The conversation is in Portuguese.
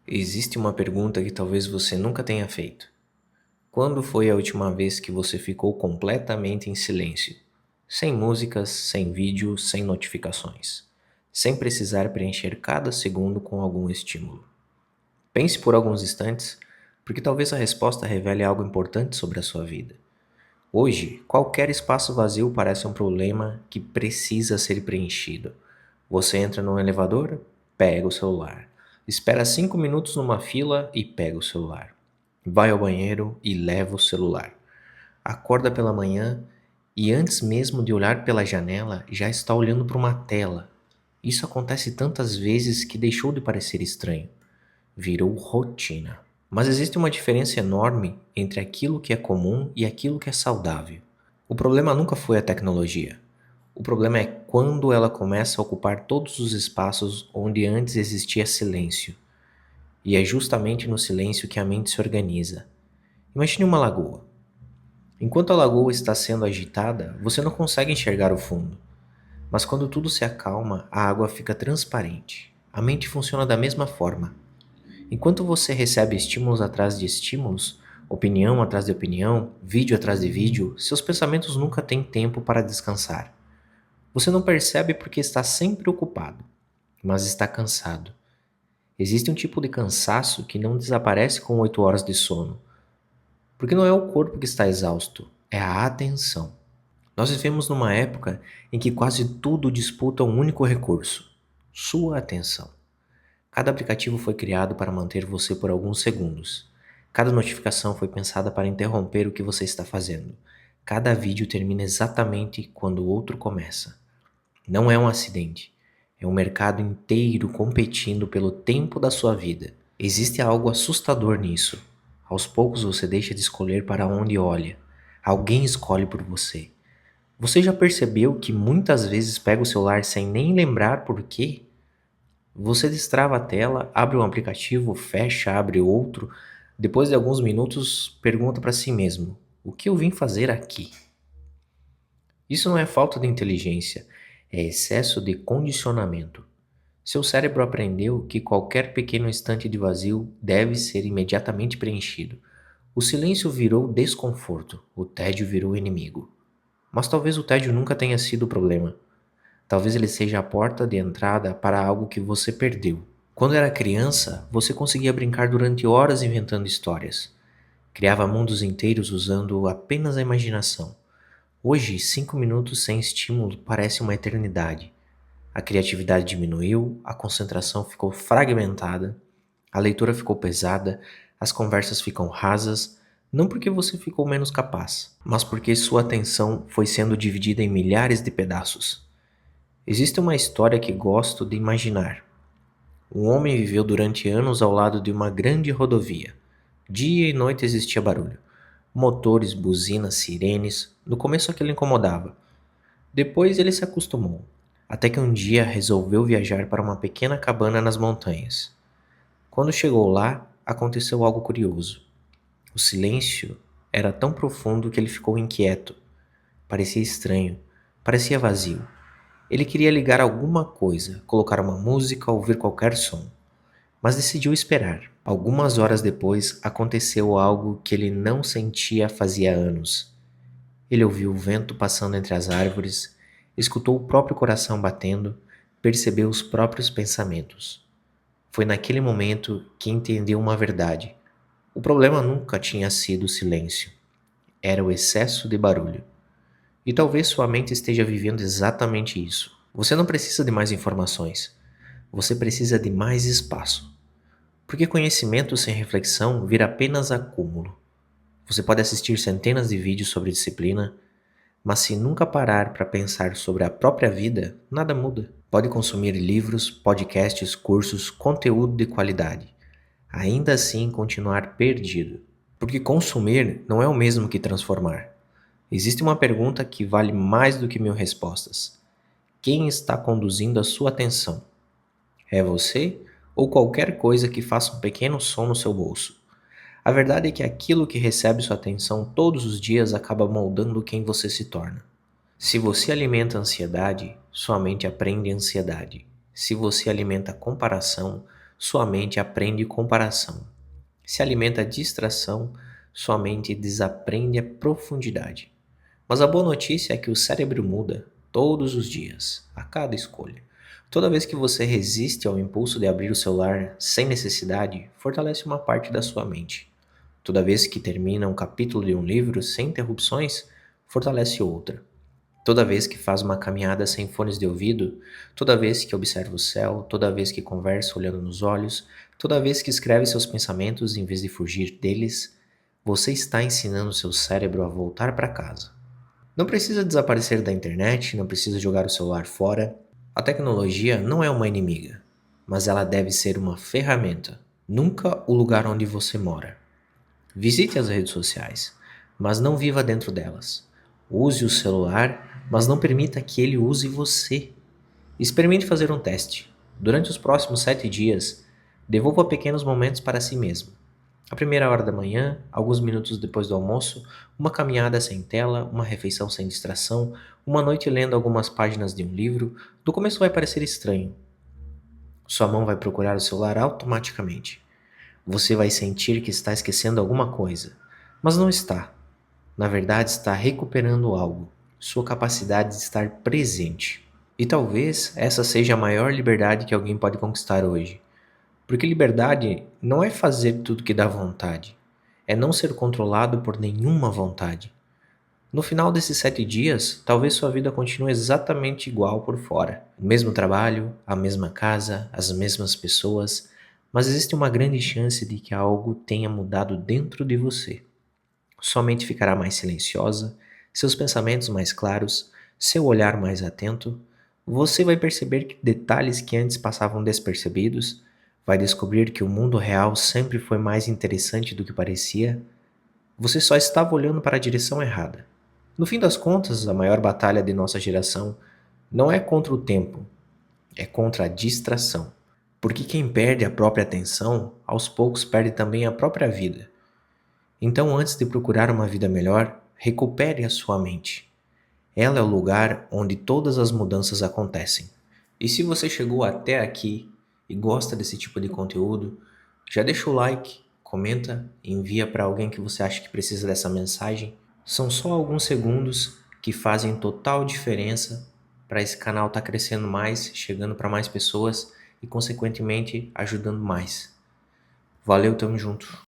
Existe uma pergunta que talvez você nunca tenha feito. Quando foi a última vez que você ficou completamente em silêncio? Sem músicas, sem vídeo, sem notificações. Sem precisar preencher cada segundo com algum estímulo. Pense por alguns instantes, porque talvez a resposta revele algo importante sobre a sua vida. Hoje, qualquer espaço vazio parece um problema que precisa ser preenchido. Você entra no elevador, pega o celular. Espera 5 minutos numa fila e pega o celular. Vai ao banheiro e leva o celular. Acorda pela manhã e antes mesmo de olhar pela janela, já está olhando para uma tela. Isso acontece tantas vezes que deixou de parecer estranho. Virou rotina. Mas existe uma diferença enorme entre aquilo que é comum e aquilo que é saudável. O problema nunca foi a tecnologia. O problema é quando ela começa a ocupar todos os espaços onde antes existia silêncio. E é justamente no silêncio que a mente se organiza. Imagine uma lagoa. Enquanto a lagoa está sendo agitada, você não consegue enxergar o fundo. Mas quando tudo se acalma, a água fica transparente. A mente funciona da mesma forma. Enquanto você recebe estímulos atrás de estímulos, opinião atrás de opinião, vídeo atrás de vídeo, seus pensamentos nunca têm tempo para descansar. Você não percebe porque está sempre ocupado, mas está cansado. Existe um tipo de cansaço que não desaparece com 8 horas de sono, porque não é o corpo que está exausto, é a atenção. Nós vivemos numa época em que quase tudo disputa um único recurso: sua atenção. Cada aplicativo foi criado para manter você por alguns segundos. Cada notificação foi pensada para interromper o que você está fazendo. Cada vídeo termina exatamente quando o outro começa. Não é um acidente. É um mercado inteiro competindo pelo tempo da sua vida. Existe algo assustador nisso. Aos poucos você deixa de escolher para onde olha. Alguém escolhe por você. Você já percebeu que muitas vezes pega o celular sem nem lembrar por quê? Você destrava a tela, abre um aplicativo, fecha, abre outro. Depois de alguns minutos, pergunta para si mesmo: o que eu vim fazer aqui? Isso não é falta de inteligência, é excesso de condicionamento. Seu cérebro aprendeu que qualquer pequeno instante de vazio deve ser imediatamente preenchido. O silêncio virou desconforto, o tédio virou inimigo. Mas talvez o tédio nunca tenha sido o problema. Talvez ele seja a porta de entrada para algo que você perdeu. Quando era criança, você conseguia brincar durante horas inventando histórias. Criava mundos inteiros usando apenas a imaginação. Hoje, 5 minutos sem estímulo parece uma eternidade. A criatividade diminuiu, a concentração ficou fragmentada, a leitura ficou pesada, as conversas ficam rasas, não porque você ficou menos capaz, mas porque sua atenção foi sendo dividida em milhares de pedaços. Existe uma história que gosto de imaginar. Um homem viveu durante anos ao lado de uma grande rodovia. Dia e noite existia barulho. Motores, buzinas, sirenes. No começo aquilo incomodava. Depois ele se acostumou, até que um dia resolveu viajar para uma pequena cabana nas montanhas. Quando chegou lá, aconteceu algo curioso. O silêncio era tão profundo que ele ficou inquieto. Parecia estranho, parecia vazio. Ele queria ligar alguma coisa, colocar uma música, ouvir qualquer som, mas decidiu esperar. Algumas horas depois, aconteceu algo que ele não sentia fazia anos. Ele ouviu o vento passando entre as árvores, escutou o próprio coração batendo, percebeu os próprios pensamentos. Foi naquele momento que entendeu uma verdade. O problema nunca tinha sido o silêncio, era o excesso de barulho. E talvez sua mente esteja vivendo exatamente isso. Você não precisa de mais informações, você precisa de mais espaço. Porque conhecimento sem reflexão vira apenas acúmulo. Você pode assistir centenas de vídeos sobre disciplina, mas se nunca parar para pensar sobre a própria vida, nada muda. Pode consumir livros, podcasts, cursos, conteúdo de qualidade. Ainda assim continuar perdido. Porque consumir não é o mesmo que transformar. Existe uma pergunta que vale mais do que 1000 respostas. Quem está conduzindo a sua atenção? É você ou qualquer coisa que faça um pequeno som no seu bolso? A verdade é que aquilo que recebe sua atenção todos os dias acaba moldando quem você se torna. Se você alimenta a ansiedade, sua mente aprende ansiedade. Se você alimenta a comparação, sua mente aprende comparação. Se alimenta a distração, sua mente desaprende a profundidade. Mas a boa notícia é que o cérebro muda todos os dias, a cada escolha. Toda vez que você resiste ao impulso de abrir o celular sem necessidade, fortalece uma parte da sua mente. Toda vez que termina um capítulo de um livro sem interrupções, fortalece outra. Toda vez que faz uma caminhada sem fones de ouvido, toda vez que observa o céu, toda vez que conversa olhando nos olhos, toda vez que escreve seus pensamentos em vez de fugir deles, você está ensinando seu cérebro a voltar para casa. Não precisa desaparecer da internet, não precisa jogar o celular fora. A tecnologia não é uma inimiga, mas ela deve ser uma ferramenta, nunca o lugar onde você mora. Visite as redes sociais, mas não viva dentro delas. Use o celular, mas não permita que ele use você. Experimente fazer um teste. Durante os próximos 7 dias, devolva pequenos momentos para si mesmo. A primeira hora da manhã, alguns minutos depois do almoço, uma caminhada sem tela, uma refeição sem distração, uma noite lendo algumas páginas de um livro. No começo vai parecer estranho. Sua mão vai procurar o celular automaticamente. Você vai sentir que está esquecendo alguma coisa, mas não está. Na verdade, está recuperando algo, sua capacidade de estar presente. E talvez essa seja a maior liberdade que alguém pode conquistar hoje. Porque liberdade não é fazer tudo que dá vontade, é não ser controlado por nenhuma vontade. No final desses 7 dias, talvez sua vida continue exatamente igual por fora. O mesmo trabalho, a mesma casa, as mesmas pessoas, mas existe uma grande chance de que algo tenha mudado dentro de você. Sua mente ficará mais silenciosa, seus pensamentos mais claros, seu olhar mais atento. Você vai perceber que detalhes que antes passavam despercebidos, vai descobrir que o mundo real sempre foi mais interessante do que parecia. Você só estava olhando para a direção errada. No fim das contas, a maior batalha de nossa geração não é contra o tempo, é contra a distração. Porque quem perde a própria atenção, aos poucos perde também a própria vida. Então, antes de procurar uma vida melhor, recupere a sua mente. Ela é o lugar onde todas as mudanças acontecem. E se você chegou até aqui e gosta desse tipo de conteúdo, já deixa o like, comenta, envia para alguém que você acha que precisa dessa mensagem. São só alguns segundos que fazem total diferença para esse canal estar crescendo mais, chegando para mais pessoas e, consequentemente, ajudando mais. Valeu, tamo junto.